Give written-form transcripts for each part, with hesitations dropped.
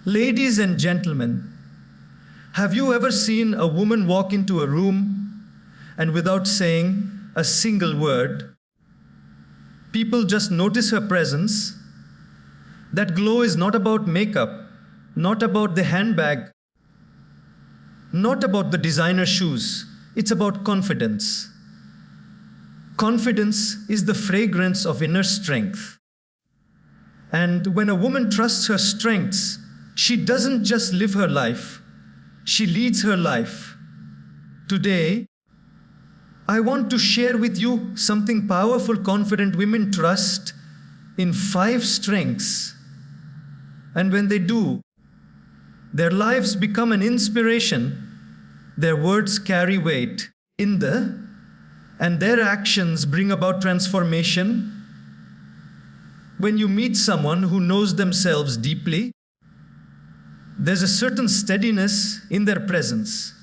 Ladies and gentlemen, have you ever seen a woman walk into a room and without saying a single word, people just notice her presence? That glow is not about makeup, not about the handbag, not about the designer shoes. It's about confidence. Confidence is the fragrance of inner strength. And when a woman trusts her strengths, she doesn't just live her life, she leads her life. Today, I want to share with you something powerful confident women trust in 5 strengths. And when they do, their lives become an inspiration, their words carry weight and their actions bring about transformation. When you meet someone who knows themselves deeply, there's a certain steadiness in their presence.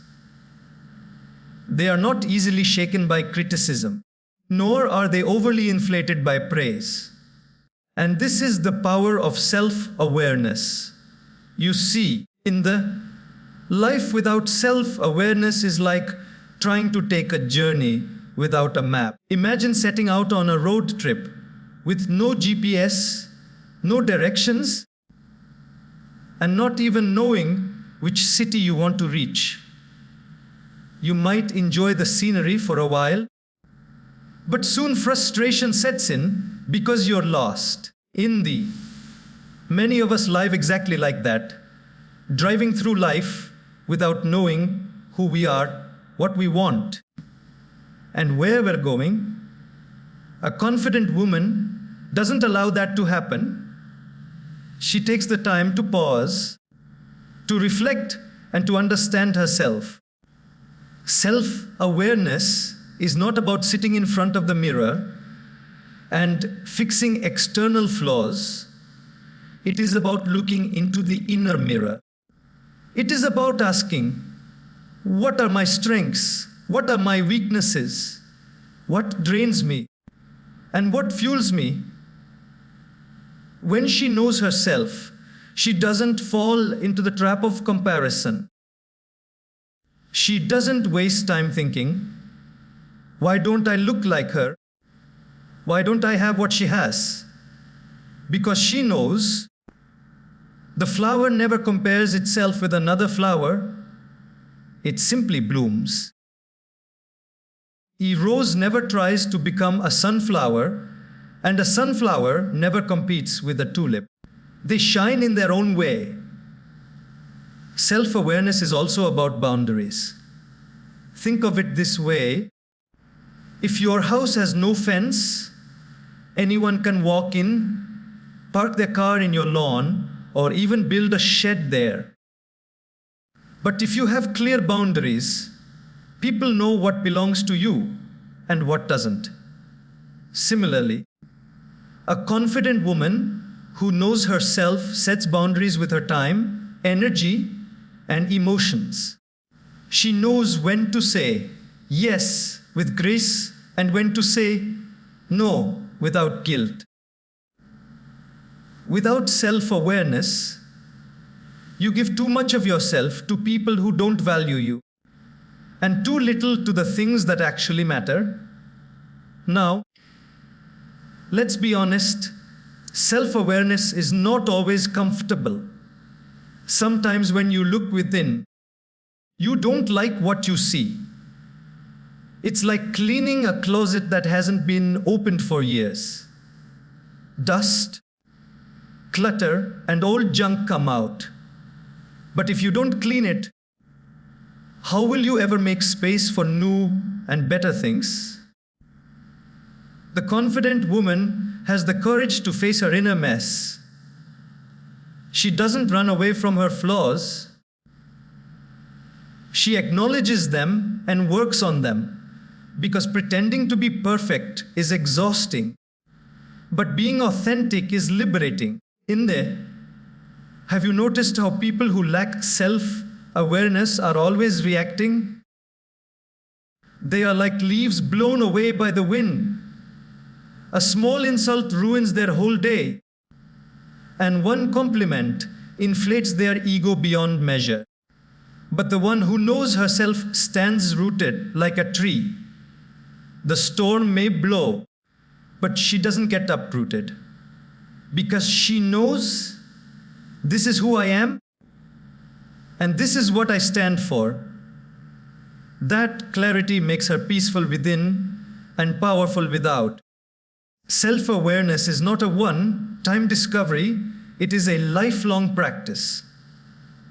They are not easily shaken by criticism, nor are they overly inflated by praise. And this is the power of self-awareness. You see, in the life without self-awareness is like trying to take a journey without a map. Imagine setting out on a road trip with no GPS, no directions, and not even knowing which city you want to reach. You might enjoy the scenery for a while, but soon frustration sets in because you're lost. Many of us live exactly like that, driving through life without knowing who we are, what we want, and where we're going. A confident woman doesn't allow that to happen. She takes the time to pause, to reflect, and to understand herself. Self-awareness is not about sitting in front of the mirror and fixing external flaws. It is about looking into the inner mirror. It is about asking, what are my strengths? What are my weaknesses? What drains me? And what fuels me? When she knows herself, she doesn't fall into the trap of comparison. She doesn't waste time thinking, why don't I look like her? Why don't I have what she has? Because she knows the flower never compares itself with another flower. It simply blooms. A rose never tries to become a sunflower, and a sunflower never competes with a tulip. They shine in their own way. Self-awareness is also about boundaries. Think of it this way. If your house has no fence, anyone can walk in, park their car in your lawn, or even build a shed there. But if you have clear boundaries, people know what belongs to you and what doesn't. Similarly, a confident woman who knows herself sets boundaries with her time, energy, and emotions. She knows when to say yes with grace and when to say no without guilt. Without self-awareness, you give too much of yourself to people who don't value you, and too little to the things that actually matter. Now, let's be honest, self-awareness is not always comfortable. Sometimes when you look within, you don't like what you see. It's like cleaning a closet that hasn't been opened for years. Dust, clutter, and old junk come out. But if you don't clean it, how will you ever make space for new and better things? The confident woman has the courage to face her inner mess. She doesn't run away from her flaws. She acknowledges them and works on them, because pretending to be perfect is exhausting, but being authentic is liberating. Have you noticed how people who lack self-awareness are always reacting? They are like leaves blown away by the wind. A small insult ruins their whole day, and one compliment inflates their ego beyond measure. But the one who knows herself stands rooted like a tree. The storm may blow, but she doesn't get uprooted. Because she knows, this is who I am, and this is what I stand for. That clarity makes her peaceful within and powerful without. Self-awareness is not a one-time discovery, it is a lifelong practice.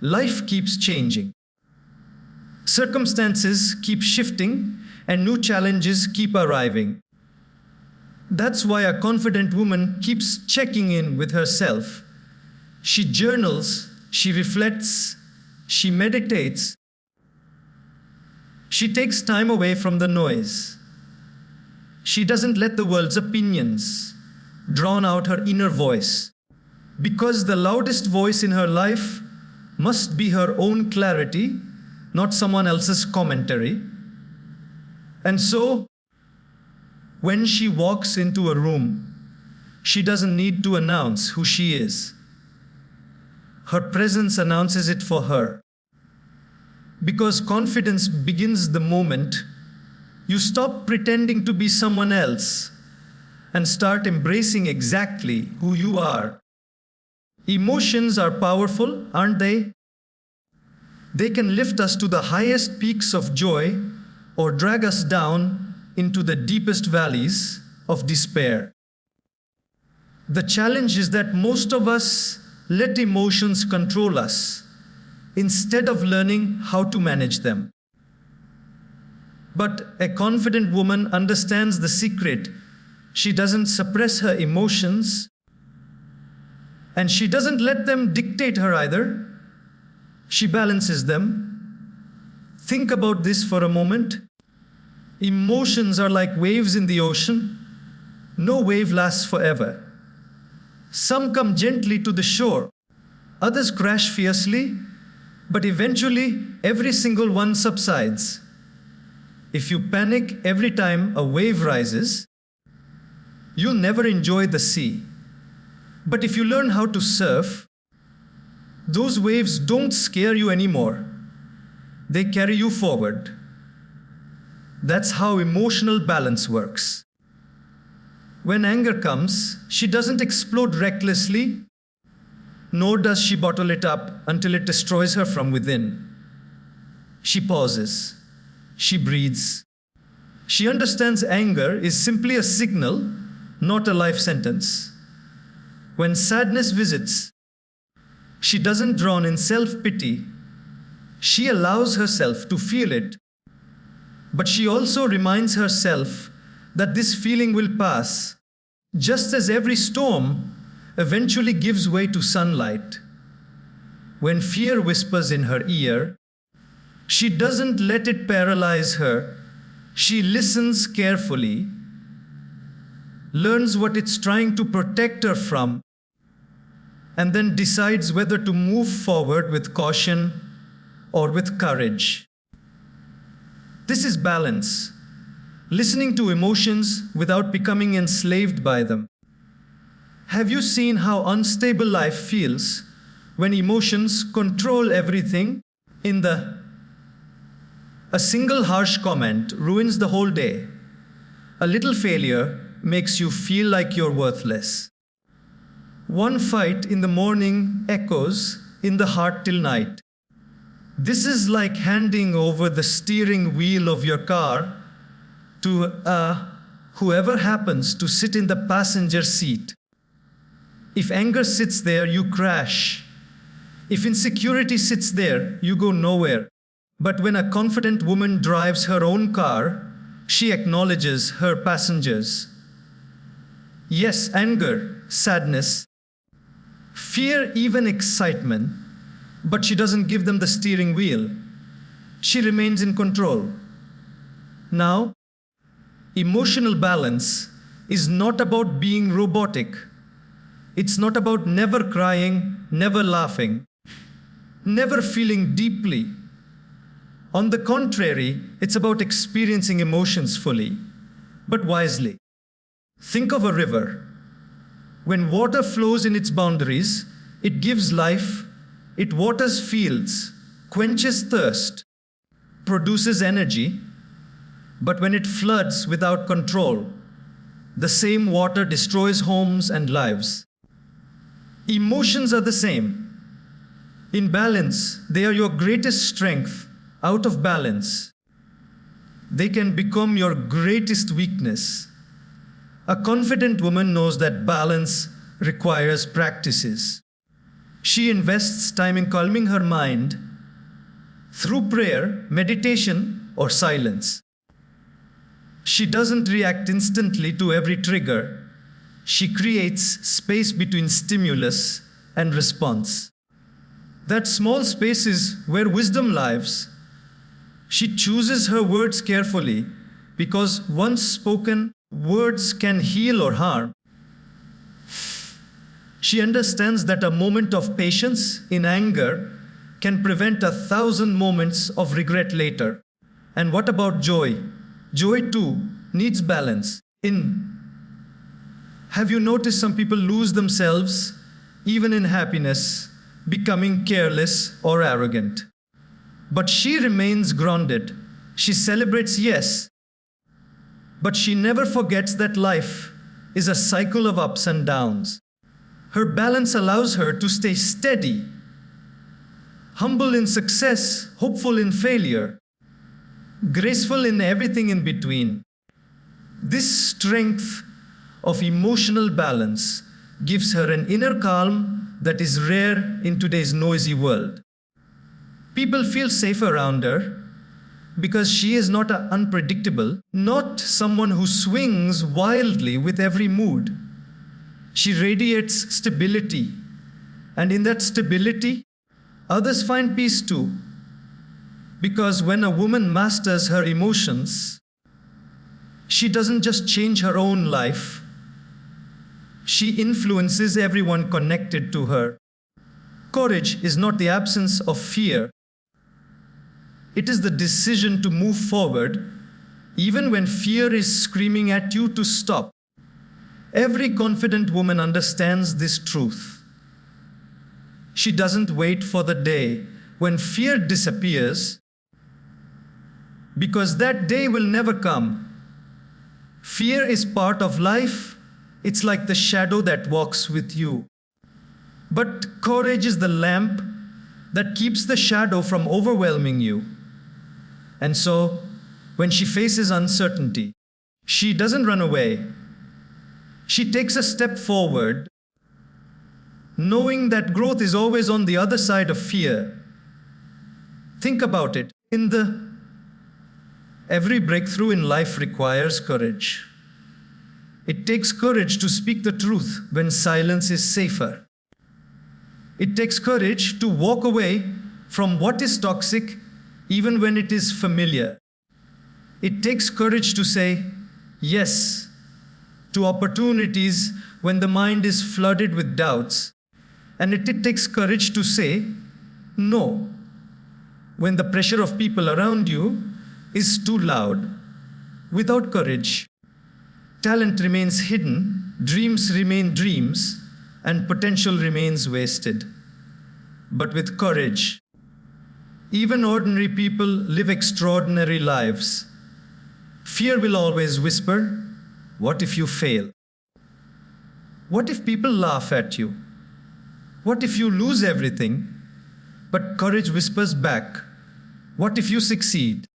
Life keeps changing. Circumstances keep shifting and new challenges keep arriving. That's why a confident woman keeps checking in with herself. She journals, she reflects, she meditates. She takes time away from the noise. She doesn't let the world's opinions drown out her inner voice, because the loudest voice in her life must be her own clarity, not someone else's commentary. And so, when she walks into a room, she doesn't need to announce who she is. Her presence announces it for her. Because confidence begins the moment you stop pretending to be someone else and start embracing exactly who you are. Emotions are powerful, aren't they? They can lift us to the highest peaks of joy or drag us down into the deepest valleys of despair. The challenge is that most of us let emotions control us instead of learning how to manage them. But a confident woman understands the secret. She doesn't suppress her emotions, and she doesn't let them dictate her either. She balances them. Think about this for a moment. Emotions are like waves in the ocean. No wave lasts forever. Some come gently to the shore. Others crash fiercely, but eventually every single one subsides. If you panic every time a wave rises, you'll never enjoy the sea. But if you learn how to surf, those waves don't scare you anymore. They carry you forward. That's how emotional balance works. When anger comes, she doesn't explode recklessly, nor does she bottle it up until it destroys her from within. She pauses. She breathes. She understands anger is simply a signal, not a life sentence. When sadness visits, she doesn't drown in self-pity. She allows herself to feel it, but she also reminds herself that this feeling will pass, just as every storm eventually gives way to sunlight. When fear whispers in her ear, she doesn't let it paralyze her. She listens carefully, learns what it's trying to protect her from, and then decides whether to move forward with caution or with courage. This is balance, listening to emotions without becoming enslaved by them. Have you seen how unstable life feels when emotions control everything? A single harsh comment ruins the whole day. A little failure makes you feel like you're worthless. One fight in the morning echoes in the heart till night. This is like handing over the steering wheel of your car to whoever happens to sit in the passenger seat. If anger sits there, you crash. If insecurity sits there, you go nowhere. But when a confident woman drives her own car, she acknowledges her passengers. Yes, anger, sadness, fear, even excitement, but she doesn't give them the steering wheel. She remains in control. Now, emotional balance is not about being robotic. It's not about never crying, never laughing, never feeling deeply. On the contrary, it's about experiencing emotions fully, but wisely. Think of a river. When water flows in its boundaries, it gives life It waters fields, quenches thirst, produces energy, but when it floods without control, the same water destroys homes and lives. Emotions are the same. In balance, they are your greatest strength. Out of balance, they can become your greatest weakness. A confident woman knows that balance requires practices. She invests time in calming her mind through prayer, meditation, or silence. She doesn't react instantly to every trigger. She creates space between stimulus and response. That small space is where wisdom lives. She chooses her words carefully because once spoken, words can heal or harm. She understands that a moment of patience in anger can prevent 1,000 moments of regret later. And what about joy? Joy too needs balance. Have you noticed some people lose themselves even in happiness, becoming careless or arrogant? But she remains grounded. She celebrates, yes, but she never forgets that life is a cycle of ups and downs. Her balance allows her to stay steady, humble in success, hopeful in failure, graceful in everything in between. This strength of emotional balance gives her an inner calm that is rare in today's noisy world. People feel safe around her because she is not unpredictable, not someone who swings wildly with every mood. She radiates stability, and in that stability, others find peace too. Because when a woman masters her emotions, she doesn't just change her own life, she influences everyone connected to her. Courage is not the absence of fear. It is the decision to move forward, even when fear is screaming at you to stop. Every confident woman understands this truth. She doesn't wait for the day when fear disappears, because that day will never come. Fear is part of life. It's like the shadow that walks with you. But courage is the lamp that keeps the shadow from overwhelming you. And so, when she faces uncertainty, she doesn't run away. She takes a step forward, knowing that growth is always on the other side of fear. Think about it. Every breakthrough in life requires courage. It takes courage to speak the truth when silence is safer. It takes courage to walk away from what is toxic even when it is familiar. It takes courage to say yes to opportunities when the mind is flooded with doubts. And it takes courage to say no when the pressure of people around you is too loud. Without courage, talent remains hidden, dreams remain dreams, and potential remains wasted. But with courage, even ordinary people live extraordinary lives. Fear will always whisper, what if you fail? What if people laugh at you? What if you lose everything? But courage whispers back, what if you succeed?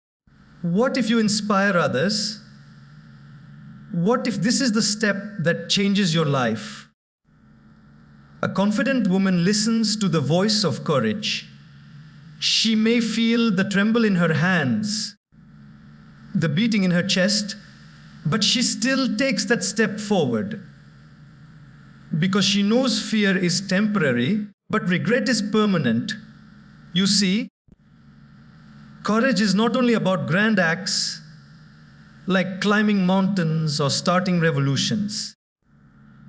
What if you inspire others? What if this is the step that changes your life? A confident woman listens to the voice of courage. She may feel the tremble in her hands, the beating in her chest, but she still takes that step forward. Because she knows fear is temporary, but regret is permanent. You see, courage is not only about grand acts like climbing mountains or starting revolutions.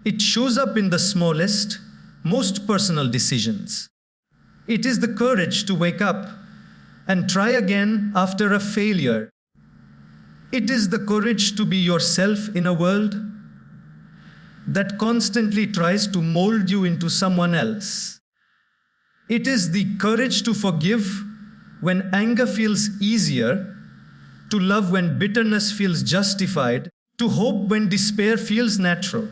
It shows up in the smallest, most personal decisions. It is the courage to wake up and try again after a failure. It is the courage to be yourself in a world that constantly tries to mold you into someone else. It is the courage to forgive when anger feels easier, to love when bitterness feels justified, to hope when despair feels natural.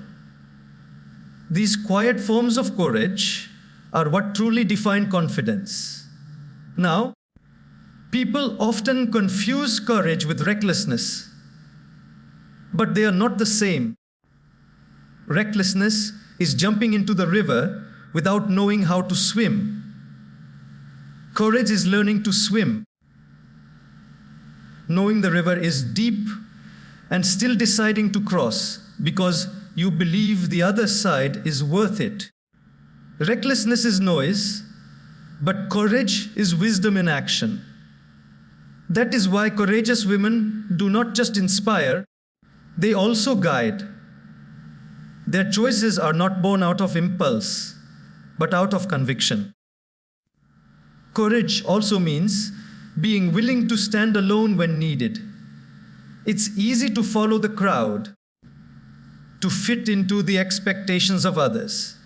These quiet forms of courage are what truly define confidence. Now, people often confuse courage with recklessness, but they are not the same. Recklessness is jumping into the river without knowing how to swim. Courage is learning to swim, knowing the river is deep and still deciding to cross because you believe the other side is worth it. Recklessness is noise, but courage is wisdom in action. That is why courageous women do not just inspire, they also guide. Their choices are not born out of impulse, but out of conviction. Courage also means being willing to stand alone when needed. It's easy to follow the crowd, to fit into the expectations of others.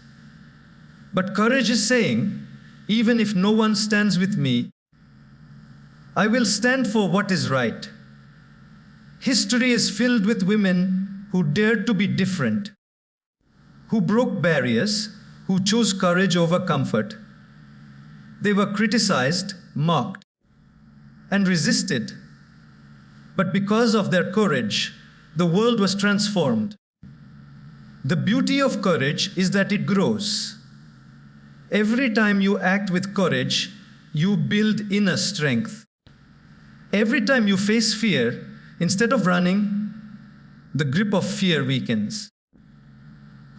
But courage is saying, even if no one stands with me, I will stand for what is right. History is filled with women who dared to be different, who broke barriers, who chose courage over comfort. They were criticized, mocked, and resisted. But because of their courage, the world was transformed. The beauty of courage is that it grows. Every time you act with courage, you build inner strength. Every time you face fear, instead of running, the grip of fear weakens.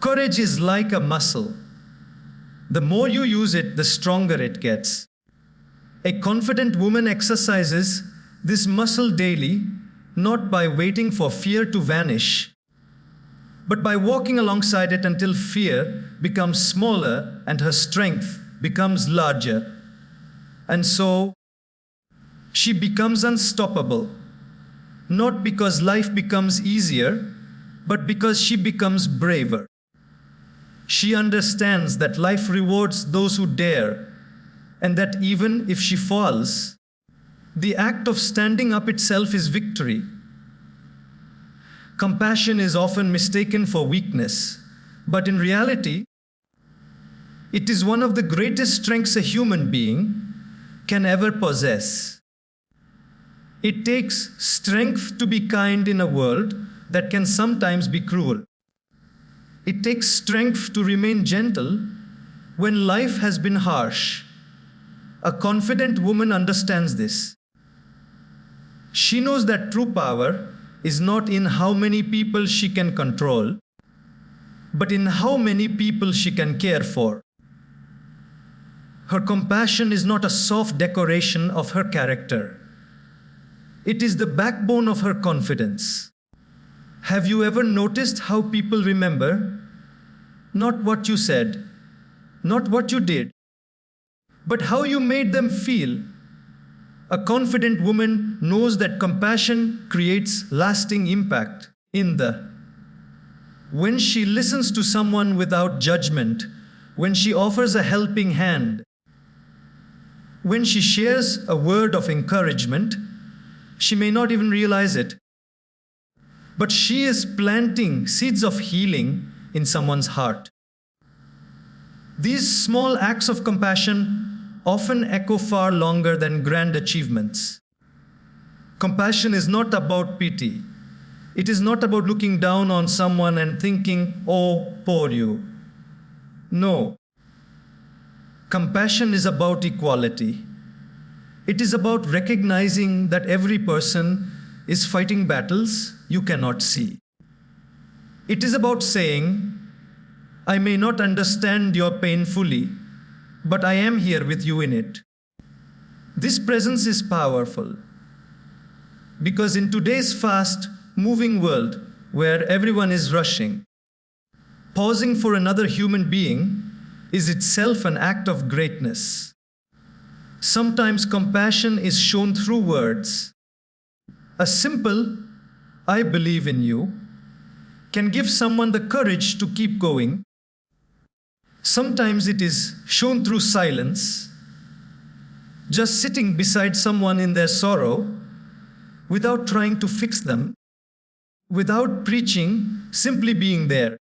Courage is like a muscle. The more you use it, the stronger it gets. A confident woman exercises this muscle daily, not by waiting for fear to vanish, but by walking alongside it until fear becomes smaller and her strength becomes larger. And so, she becomes unstoppable, not because life becomes easier, but because she becomes braver. She understands that life rewards those who dare, and that even if she falls, the act of standing up itself is victory. Compassion is often mistaken for weakness, but in reality, it is one of the greatest strengths a human being can ever possess. It takes strength to be kind in a world that can sometimes be cruel. It takes strength to remain gentle when life has been harsh. A confident woman understands this. She knows that true power is not in how many people she can control, but in how many people she can care for. Her compassion is not a soft decoration of her character. It is the backbone of her confidence. Have you ever noticed how people remember not what you said, not what you did, but how you made them feel? A confident woman knows that compassion creates lasting impact. When she listens to someone without judgment, when she offers a helping hand, when she shares a word of encouragement, she may not even realize it, but she is planting seeds of healing in someone's heart. These small acts of compassion often echo far longer than grand achievements. Compassion is not about pity. It is not about looking down on someone and thinking, "Oh, poor you." No. Compassion is about equality. It is about recognizing that every person is fighting battles you cannot see. It is about saying, "I may not understand your pain fully, but I am here with you in it." This presence is powerful because in today's fast, moving world where everyone is rushing, pausing for another human being is itself an act of greatness. Sometimes compassion is shown through words. A simple, "I believe in you," can give someone the courage to keep going. Sometimes it is shown through silence, just sitting beside someone in their sorrow without trying to fix them, without preaching, simply being there.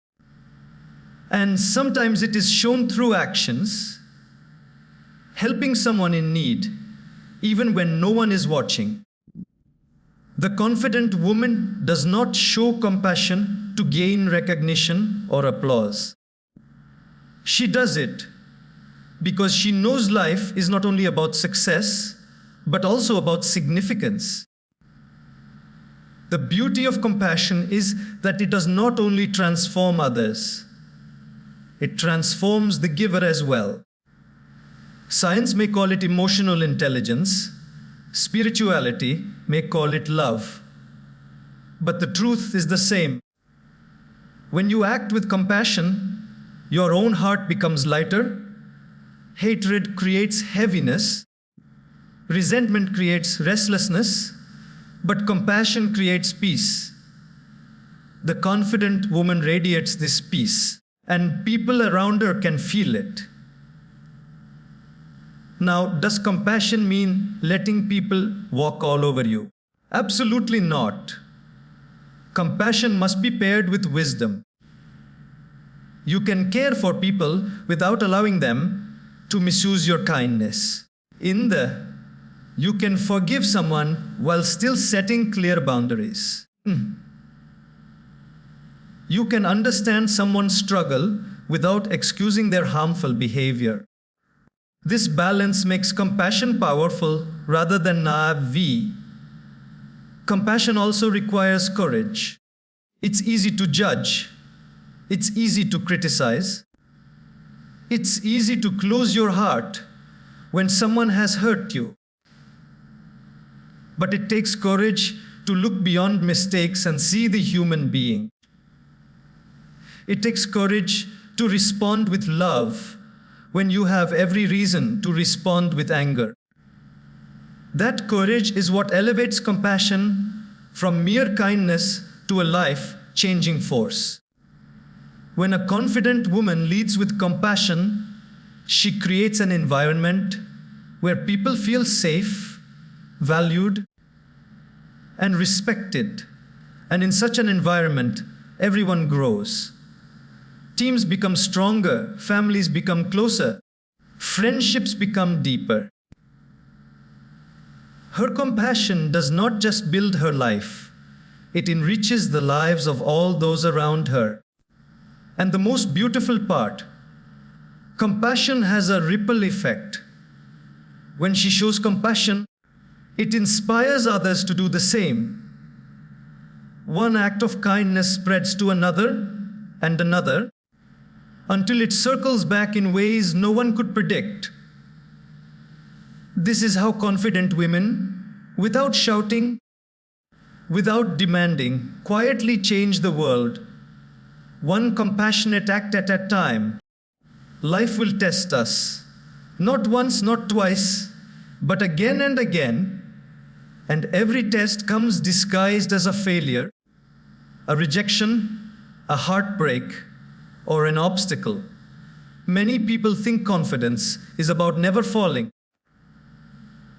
And sometimes it is shown through actions, helping someone in need, even when no one is watching. The confident woman does not show compassion to gain recognition or applause. She does it because she knows life is not only about success, but also about significance. The beauty of compassion is that it does not only transform others, it transforms the giver as well. Science may call it emotional intelligence, spirituality may call it love. But the truth is the same. When you act with compassion, your own heart becomes lighter, hatred creates heaviness, resentment creates restlessness, but compassion creates peace. The confident woman radiates this peace, and people around her can feel it. Now, does compassion mean letting people walk all over you? Absolutely not. Compassion must be paired with wisdom. You can care for people without allowing them to misuse your kindness. You can forgive someone while still setting clear boundaries. You can understand someone's struggle without excusing their harmful behavior. This balance makes compassion powerful rather than naive. Compassion also requires courage. It's easy to judge. It's easy to criticize. It's easy to close your heart when someone has hurt you. But it takes courage to look beyond mistakes and see the human being. It takes courage to respond with love when you have every reason to respond with anger. That courage is what elevates compassion from mere kindness to a life-changing force. When a confident woman leads with compassion, she creates an environment where people feel safe, valued, and respected. And in such an environment, everyone grows. Teams become stronger, families become closer, friendships become deeper. Her compassion does not just build her life, it enriches the lives of all those around her. And the most beautiful part, compassion has a ripple effect. When she shows compassion, it inspires others to do the same. One act of kindness spreads to another and another, until it circles back in ways no one could predict. This is how confident women, without shouting, without demanding, quietly change the world, one compassionate act at a time. Life will test us, not once, not twice, but again and again, and every test comes disguised as a failure, a rejection, a heartbreak, or an obstacle. Many people think confidence is about never falling.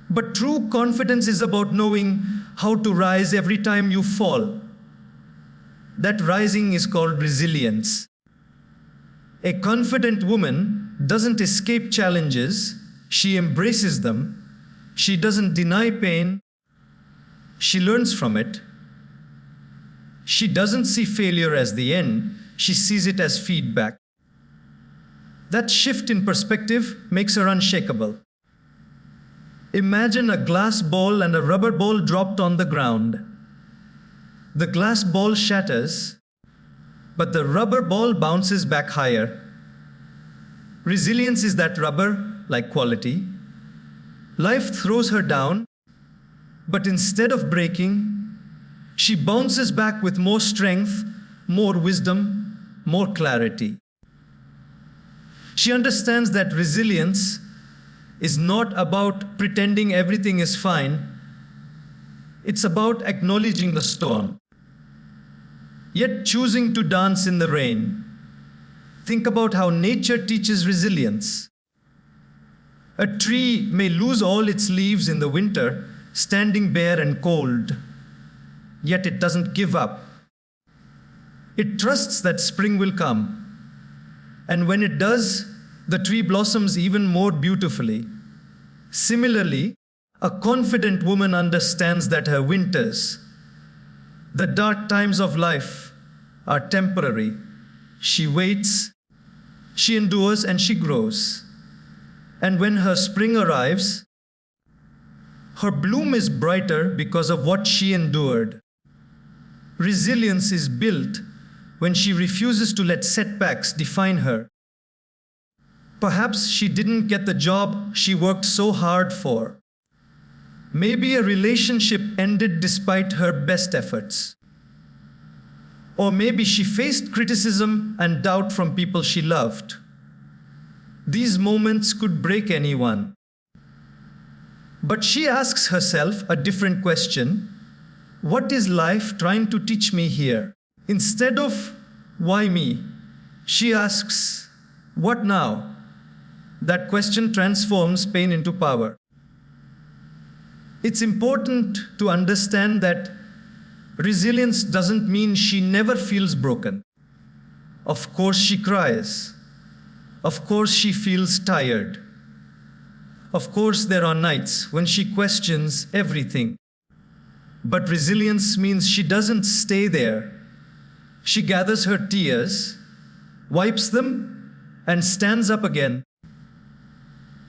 But true confidence is about knowing how to rise every time you fall. That rising is called resilience. A confident woman doesn't escape challenges, she embraces them. She doesn't deny pain, she learns from it. She doesn't see failure as the end, she sees it as feedback. That shift in perspective makes her unshakable. Imagine a glass ball and a rubber ball dropped on the ground. The glass ball shatters, but the rubber ball bounces back higher. Resilience is that rubber-like quality. Life throws her down, but instead of breaking, she bounces back with more strength, more wisdom, more clarity. She understands that resilience is not about pretending everything is fine. It's about acknowledging the storm, yet choosing to dance in the rain. Think about how nature teaches resilience. A tree may lose all its leaves in the winter, standing bare and cold, yet it doesn't give up. It trusts that spring will come. And when it does, the tree blossoms even more beautifully. Similarly, a confident woman understands that her winters, the dark times of life, are temporary. She waits, she endures, and she grows. And when her spring arrives, her bloom is brighter because of what she endured. Resilience is built when she refuses to let setbacks define her. Perhaps she didn't get the job she worked so hard for. Maybe a relationship ended despite her best efforts. Or maybe she faced criticism and doubt from people she loved. These moments could break anyone. But she asks herself a different question. What is life trying to teach me here? Instead of, why me? She asks, what now? That question transforms pain into power. It's important to understand that resilience doesn't mean she never feels broken. Of course she cries. Of course she feels tired. Of course there are nights when she questions everything. But resilience means she doesn't stay there. She gathers her tears, wipes them, and stands up again.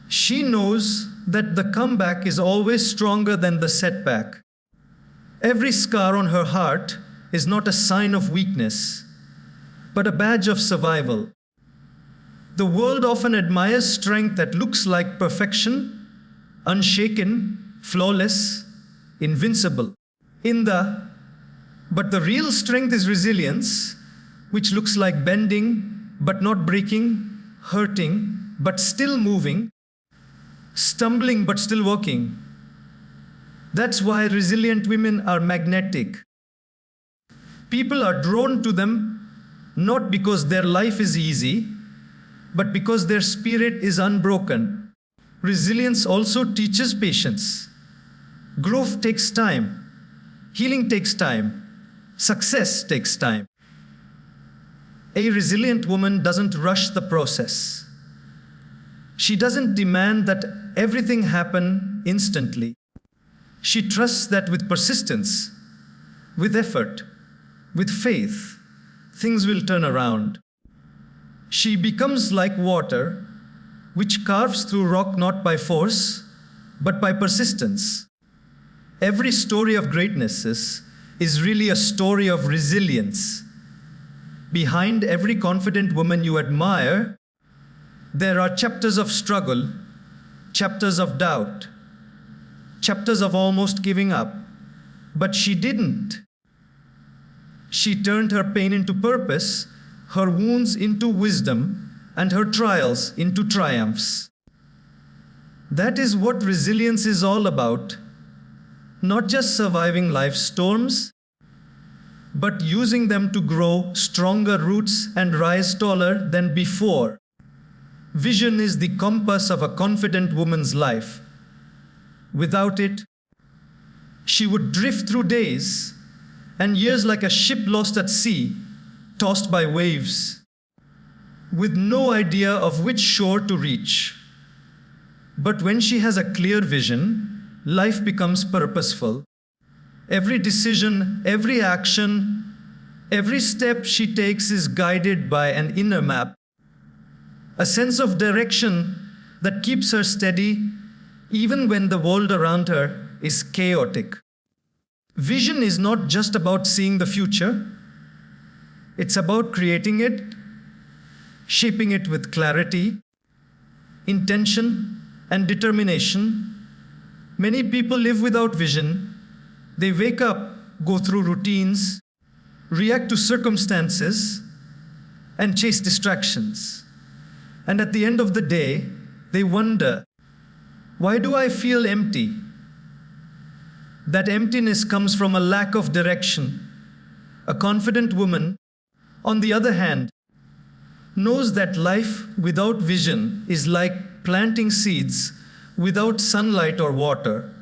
She knows that the comeback is always stronger than the setback. Every scar on her heart is not a sign of weakness, but a badge of survival. The world often admires strength that looks like perfection, unshaken, flawless, invincible. But the real strength is resilience, which looks like bending, but not breaking, hurting, but still moving, stumbling, but still walking. That's why resilient women are magnetic. People are drawn to them not because their life is easy, but because their spirit is unbroken. Resilience also teaches patience. Growth takes time. Healing takes time. Success takes time. A resilient woman doesn't rush the process. She doesn't demand that everything happen instantly. She trusts that with persistence, with effort, with faith, things will turn around. She becomes like water, which carves through rock not by force, but by persistence. Every story of greatness is really a story of resilience. Behind every confident woman you admire, there are chapters of struggle, chapters of doubt, chapters of almost giving up. But she didn't. She turned her pain into purpose, her wounds into wisdom, and her trials into triumphs. That is what resilience is all about. Not just surviving life's storms, but using them to grow stronger roots and rise taller than before. Vision is the compass of a confident woman's life. Without it, she would drift through days and years like a ship lost at sea, tossed by waves, with no idea of which shore to reach. But when she has a clear vision, life becomes purposeful. Every decision, every action, every step she takes is guided by an inner map, a sense of direction that keeps her steady even when the world around her is chaotic. Vision is not just about seeing the future. It's about creating it, shaping it with clarity, intention, and determination. Many people live without vision. They wake up, go through routines, react to circumstances, and chase distractions. And at the end of the day, they wonder, why do I feel empty? That emptiness comes from a lack of direction. A confident woman, on the other hand, knows that life without vision is like planting seeds without sunlight or water.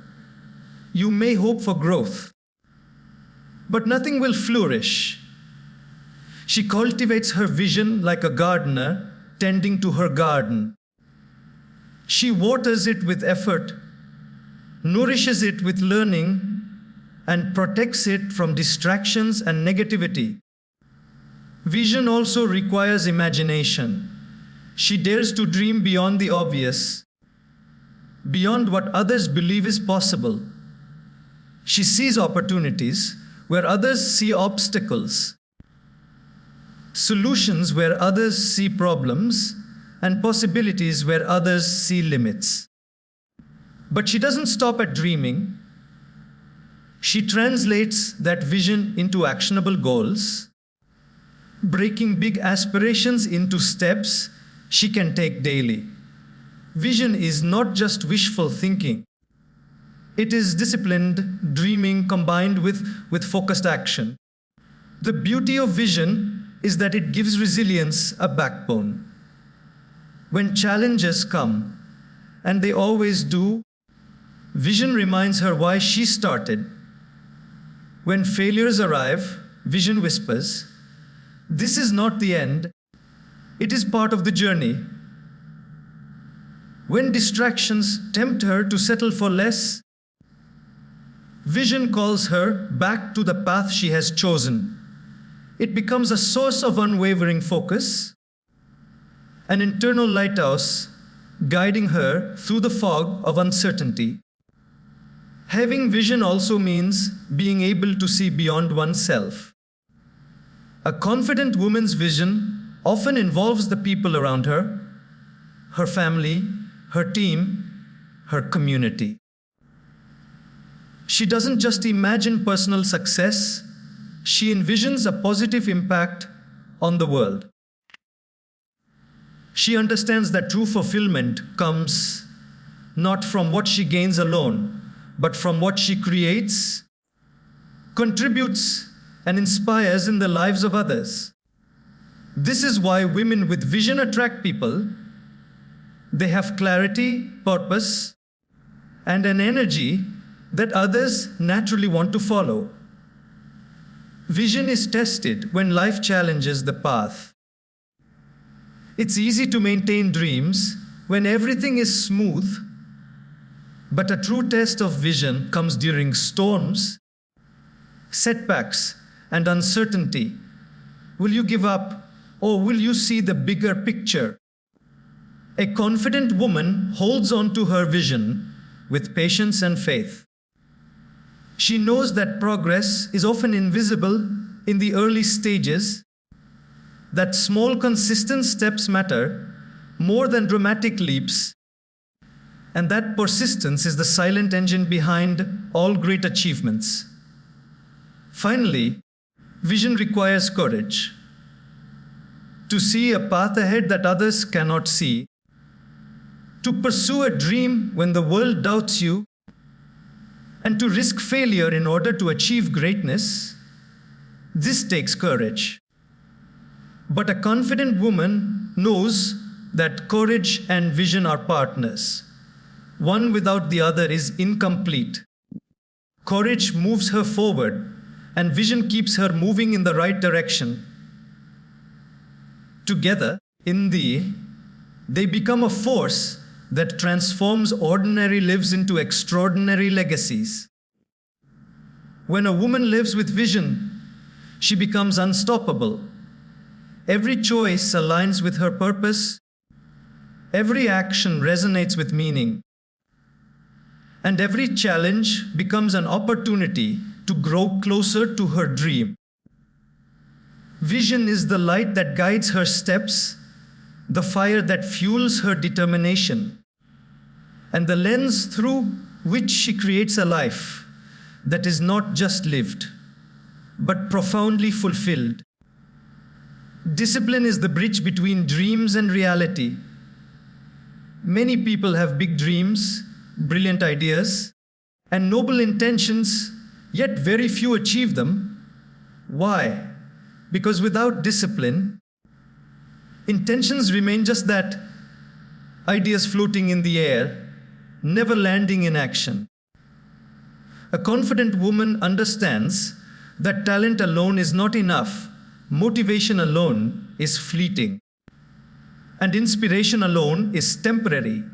You may hope for growth, but nothing will flourish. She cultivates her vision like a gardener tending to her garden. She waters it with effort, nourishes it with learning, and protects it from distractions and negativity. Vision also requires imagination. She dares to dream beyond the obvious, beyond what others believe is possible. She sees opportunities where others see obstacles, solutions where others see problems, and possibilities where others see limits. But she doesn't stop at dreaming. She translates that vision into actionable goals, breaking big aspirations into steps she can take daily. Vision is not just wishful thinking. It is disciplined dreaming combined with focused action. The beauty of vision is that it gives resilience a backbone. When challenges come, and they always do, vision reminds her why she started. When failures arrive, vision whispers, "This is not the end, it is part of the journey." When distractions tempt her to settle for less, vision calls her back to the path she has chosen. It becomes a source of unwavering focus, an internal lighthouse guiding her through the fog of uncertainty. Having vision also means being able to see beyond oneself. A confident woman's vision often involves the people around her, her family, her team, her community. She doesn't just imagine personal success, she envisions a positive impact on the world. She understands that true fulfillment comes not from what she gains alone, but from what she creates, contributes, and inspires in the lives of others. This is why women with vision attract people. They have clarity, purpose, and an energy that others naturally want to follow. Vision is tested when life challenges the path. It's easy to maintain dreams when everything is smooth, but a true test of vision comes during storms, setbacks, and uncertainty. Will you give up, or will you see the bigger picture? A confident woman holds on to her vision with patience and faith. She knows that progress is often invisible in the early stages, that small consistent steps matter more than dramatic leaps, and that persistence is the silent engine behind all great achievements. Finally, vision requires courage. To see a path ahead that others cannot see, to pursue a dream when the world doubts you, and to risk failure in order to achieve greatness, this takes courage. But a confident woman knows that courage and vision are partners. One without the other is incomplete. Courage moves her forward, and vision keeps her moving in the right direction. Together, they become a force that transforms ordinary lives into extraordinary legacies. When a woman lives with vision, she becomes unstoppable. Every choice aligns with her purpose. Every action resonates with meaning. And every challenge becomes an opportunity to grow closer to her dream. Vision is the light that guides her steps, the fire that fuels her determination, and the lens through which she creates a life that is not just lived, but profoundly fulfilled. Discipline is the bridge between dreams and reality. Many people have big dreams, brilliant ideas, and noble intentions, yet very few achieve them. Why? Because without discipline, Intentions remain just that, ideas floating in the air, never landing in action. A confident woman understands that talent alone is not enough, motivation alone is fleeting, and inspiration alone is temporary.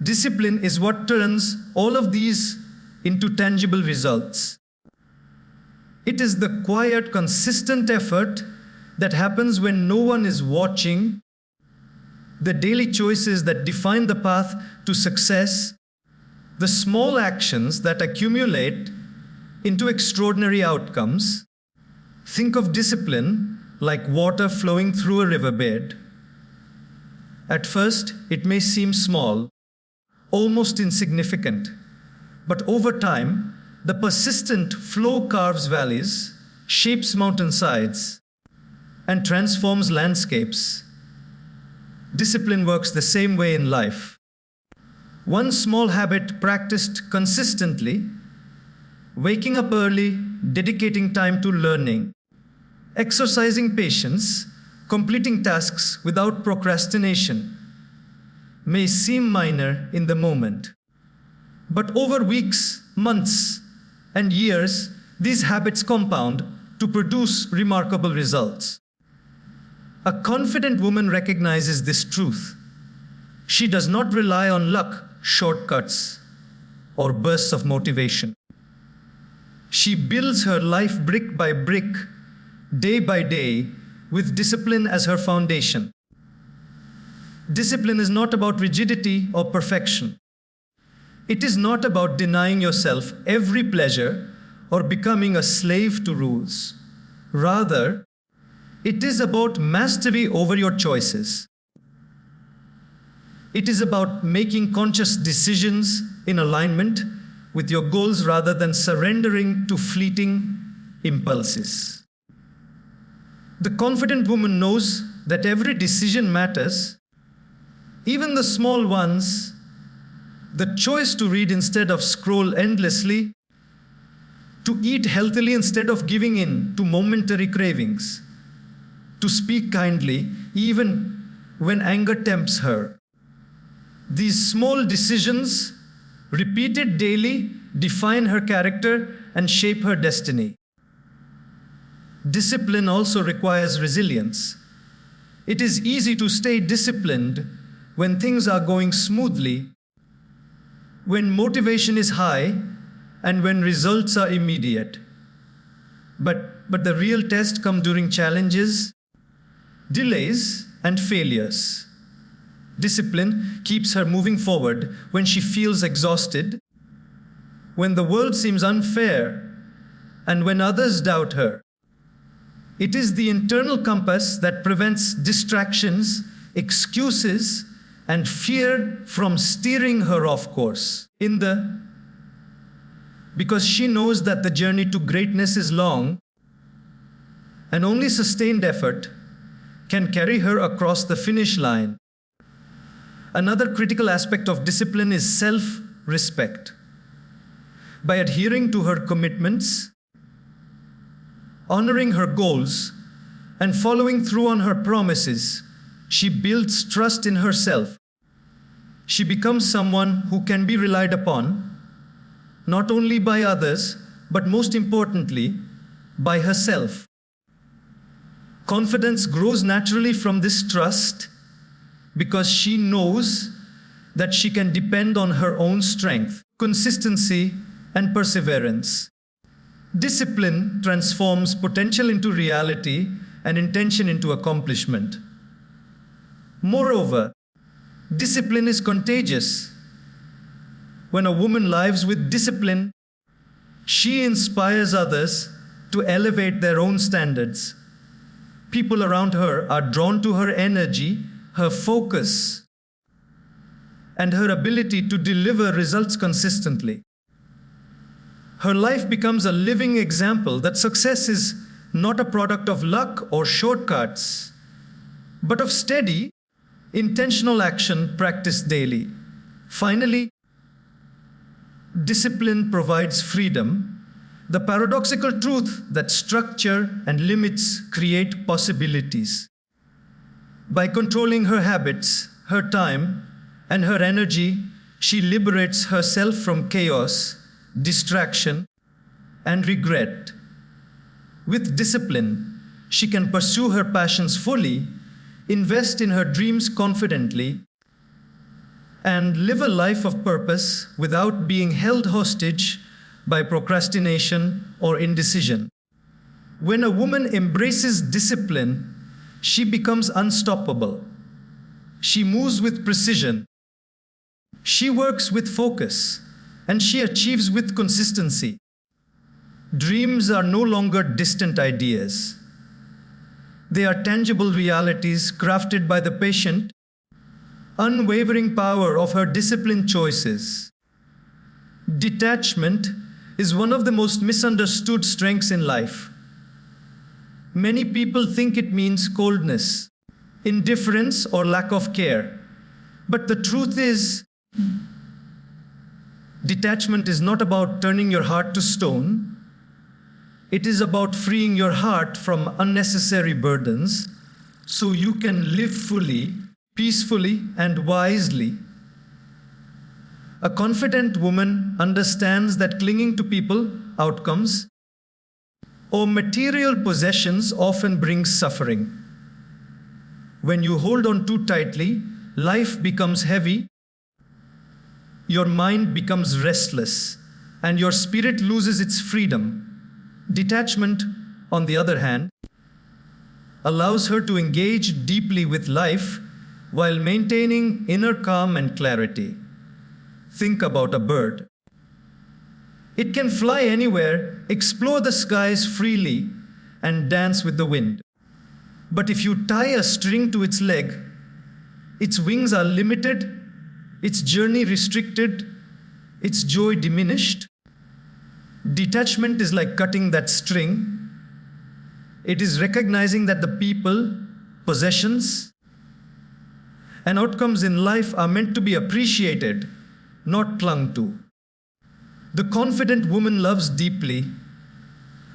Discipline is what turns all of these into tangible results. It is the quiet, consistent effort that happens when no one is watching, the daily choices that define the path to success, the small actions that accumulate into extraordinary outcomes. Think of discipline like water flowing through a riverbed. At first, it may seem small, almost insignificant, but over time, the persistent flow carves valleys, shapes mountainsides, and transforms landscapes. Discipline works the same way in life. One small habit practiced consistently, waking up early, dedicating time to learning, exercising patience, completing tasks without procrastination, may seem minor in the moment. But over weeks, months, and years, these habits compound to produce remarkable results. A confident woman recognizes this truth. She does not rely on luck, shortcuts, or bursts of motivation. She builds her life brick by brick, day by day, with discipline as her foundation. Discipline is not about rigidity or perfection. It is not about denying yourself every pleasure or becoming a slave to rules. Rather, it is about mastery over your choices. It is about making conscious decisions in alignment with your goals rather than surrendering to fleeting impulses. The confident woman knows that every decision matters, even the small ones. The choice to read instead of scroll endlessly, to eat healthily instead of giving in to momentary cravings, to speak kindly even when anger tempts her. These small decisions, repeated daily, define her character and shape her destiny. Discipline also requires resilience. It is easy to stay disciplined when things are going smoothly, when motivation is high, and when results are immediate. But the real test comes during challenges, delays, and failures. Discipline keeps her moving forward when she feels exhausted, when the world seems unfair, and when others doubt her. It is the internal compass that prevents distractions, excuses, and fear from steering her off course. Because she knows that the journey to greatness is long, and only sustained effort can carry her across the finish line. Another critical aspect of discipline is self-respect. By adhering to her commitments, honoring her goals, and following through on her promises, she builds trust in herself. She becomes someone who can be relied upon, not only by others, but most importantly, by herself. Confidence grows naturally from this trust because she knows that she can depend on her own strength, consistency, and perseverance. Discipline transforms potential into reality and intention into accomplishment. Moreover, discipline is contagious. When a woman lives with discipline, she inspires others to elevate their own standards. People around her are drawn to her energy, her focus, and her ability to deliver results consistently. Her life becomes a living example that success is not a product of luck or shortcuts, but of steady, intentional action practiced daily. Finally, discipline provides freedom, the paradoxical truth that structure and limits create possibilities. By controlling her habits, her time, and her energy, she liberates herself from chaos, distraction, and regret. With discipline, she can pursue her passions fully, invest in her dreams confidently, and live a life of purpose without being held hostage by procrastination or indecision. When a woman embraces discipline, she becomes unstoppable. She moves with precision. She works with focus, and she achieves with consistency. Dreams are no longer distant ideas. They are tangible realities crafted by the patient, unwavering power of her disciplined choices. Detachment is one of the most misunderstood strengths in life. Many people think it means coldness, indifference, or lack of care. But the truth is, detachment is not about turning your heart to stone. It is about freeing your heart from unnecessary burdens so you can live fully, peacefully, and wisely. A confident woman understands that clinging to people, outcomes, or material possessions often brings suffering. When you hold on too tightly, life becomes heavy, your mind becomes restless, and your spirit loses its freedom. Detachment, on the other hand, allows her to engage deeply with life while maintaining inner calm and clarity. Think about a bird. It can fly anywhere, explore the skies freely, and dance with the wind. But if you tie a string to its leg, its wings are limited, its journey restricted, its joy diminished. Detachment is like cutting that string. It is recognizing that the people, possessions, and outcomes in life are meant to be appreciated, not clung to. The confident woman loves deeply,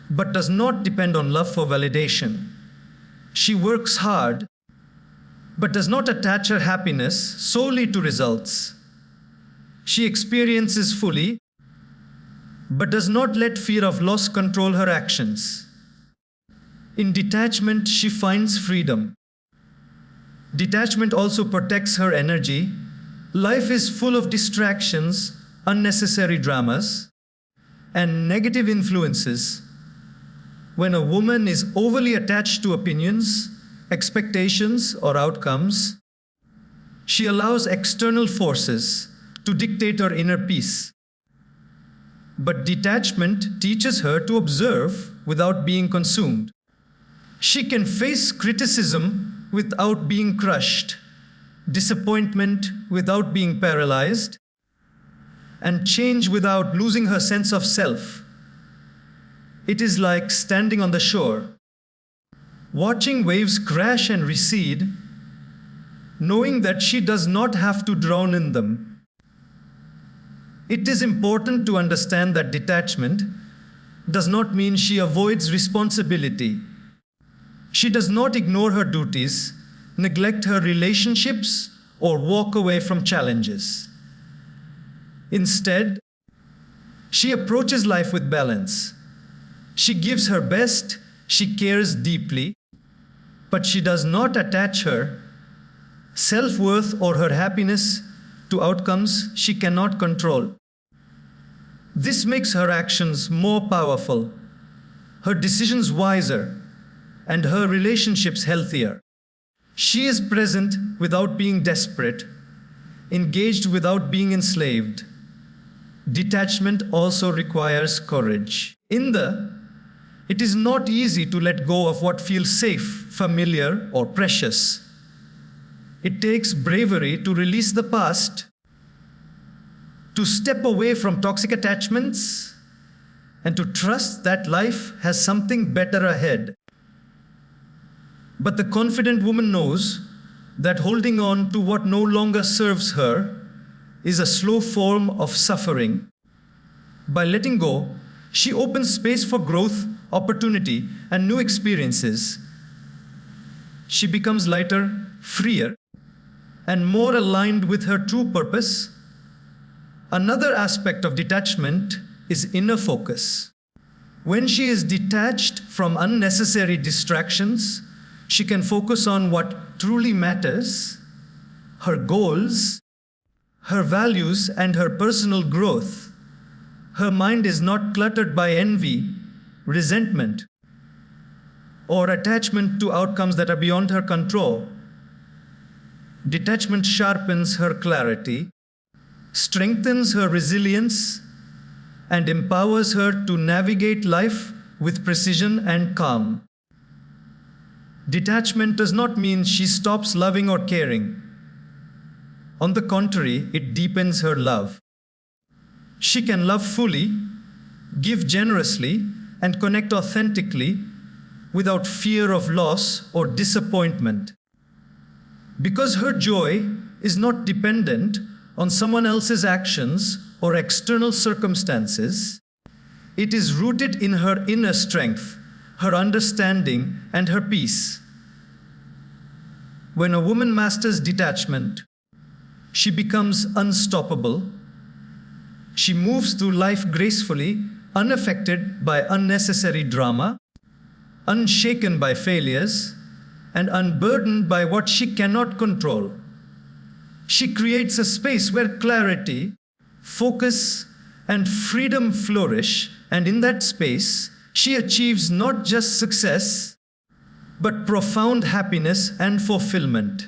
but does not depend on love for validation. She works hard, but does not attach her happiness solely to results. She experiences fully, but does not let fear of loss control her actions. In detachment, she finds freedom. Detachment also protects her energy. Life is full of distractions, unnecessary dramas, and negative influences. When a woman is overly attached to opinions, expectations, or outcomes, she allows external forces to dictate her inner peace. But detachment teaches her to observe without being consumed. She can face criticism without being crushed, disappointment without being paralyzed, and change without losing her sense of self. It is like standing on the shore, watching waves crash and recede, knowing that she does not have to drown in them. It is important to understand that detachment does not mean she avoids responsibility. She does not ignore her duties, neglect her relationships, or walk away from challenges. Instead, she approaches life with balance. She gives her best, she cares deeply, but she does not attach her self-worth or her happiness to outcomes she cannot control. This makes her actions more powerful, her decisions wiser, and her relationships healthier. She is present without being desperate, engaged without being enslaved. Detachment also requires courage. It is not easy to let go of what feels safe, familiar, or precious. It takes bravery to release the past, to step away from toxic attachments, and to trust that life has something better ahead. But the confident woman knows that holding on to what no longer serves her is a slow form of suffering. By letting go, she opens space for growth, opportunity, and new experiences. She becomes lighter, freer, and more aligned with her true purpose. Another aspect of detachment is inner focus. When she is detached from unnecessary distractions, she can focus on what truly matters, her goals, her values, and her personal growth. Her mind is not cluttered by envy, resentment, or attachment to outcomes that are beyond her control. Detachment sharpens her clarity, strengthens her resilience, and empowers her to navigate life with precision and calm. Detachment does not mean she stops loving or caring. On the contrary, it deepens her love. She can love fully, give generously, and connect authentically without fear of loss or disappointment. Because her joy is not dependent on someone else's actions or external circumstances, it is rooted in her inner strength, her understanding, and her peace. When a woman masters detachment, she becomes unstoppable. She moves through life gracefully, unaffected by unnecessary drama, unshaken by failures, and unburdened by what she cannot control. She creates a space where clarity, focus, and freedom flourish, and in that space, she achieves not just success, but profound happiness and fulfillment.